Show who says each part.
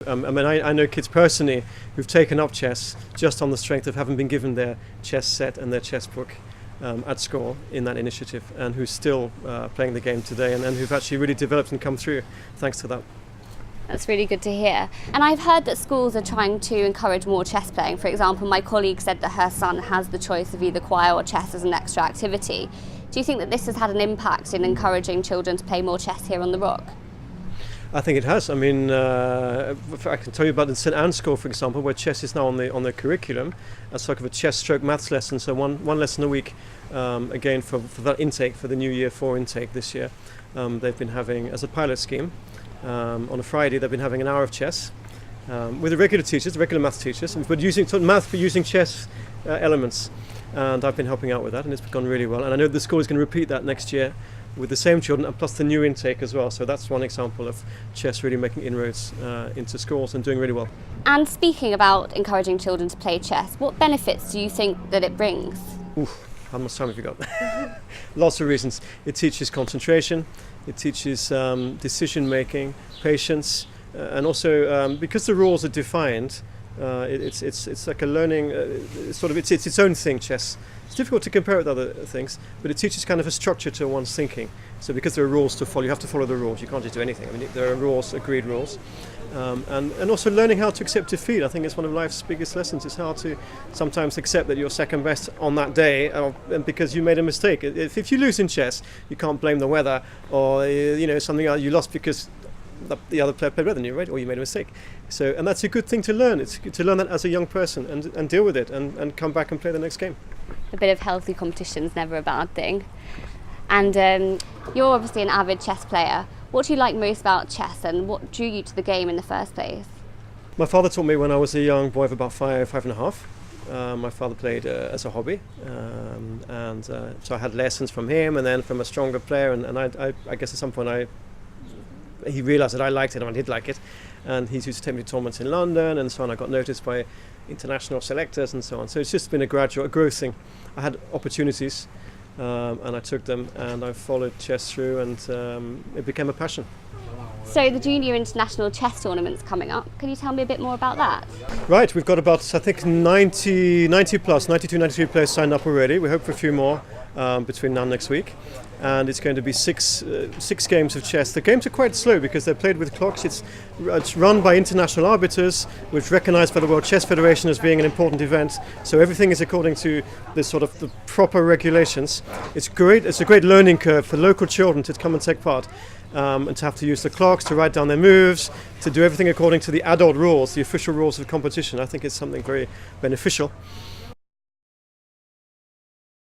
Speaker 1: I know kids personally who've taken up chess just on the strength of having been given their chess set and their chess book at school in that initiative, and who's still playing the game today, and who've actually really developed and come through thanks to that.
Speaker 2: That's really good to hear. And I've heard that schools are trying to encourage more chess playing. For example, my colleague said that her son has the choice of either choir or chess as an extra activity. Do you think that this has had an impact in encouraging children to play more chess here on the Rock?
Speaker 1: I think it has. I mean, I can tell you about the St Anne's School, for example, where chess is now on the curriculum as sort of a chess stroke maths lesson. So one lesson a week, again for that intake, for the new year 4 intake this year. They've been having, as a pilot scheme, on a Friday, they've been having an hour of chess with the regular teachers, the regular maths teachers, but using chess elements. And I've been helping out with that, and it's gone really well. And I know the school is going to repeat that next year with the same children, and plus the new intake as well. So that's one example of chess really making inroads into schools and doing really well.
Speaker 2: And speaking about encouraging children to play chess, what benefits do you think that it brings?
Speaker 1: How much time have you got? Lots of reasons. It teaches concentration, it teaches decision making, patience, and also because the rules are defined, it's like a learning, it's its own thing, chess. It's difficult to compare it with other things, but it teaches kind of a structure to one's thinking. So because there are rules to follow, you have to follow the rules. You can't just do anything. I mean, there are rules, agreed rules. And also learning how to accept defeat. I think it's one of life's biggest lessons, is how to sometimes accept that you're second best on that day and because you made a mistake. If you lose in chess, you can't blame the weather or something else. You lost because the other player played better than you, right? Or you made a mistake. And that's a good thing to learn. It's good to learn that as a young person and deal with it and come back and play the next game.
Speaker 2: A bit of healthy competition is never a bad thing. And you're obviously an avid chess player. What do you like most about chess, and what drew you to the game in the first place?
Speaker 1: My father taught me when I was a young boy of about 5 and a half. My father played as a hobby, so I had lessons from him and then from a stronger player, and I guess at some point he realised that I liked it and I did like it, and he used to take me to tournaments in London and so on. I got noticed by international selectors and so on. So it's just been a growth thing. I had opportunities and I took them, and I followed chess through, and it became a passion.
Speaker 2: So the Junior International Chess Tournament's coming up. Can you tell me a bit more about that?
Speaker 1: Right, we've got about, I think, 92, 93 players signed up already. We hope for a few more between now and next week. And it's going to be six games of chess. The games are quite slow because they're played with clocks. It's run by international arbiters, which are recognised by the World Chess Federation as being an important event. So everything is according to the proper regulations. It's great. It's a great learning curve for local children to come and take part, and to have to use the clocks, to write down their moves, to do everything according to the adult rules, the official rules of competition. I think it's something very beneficial.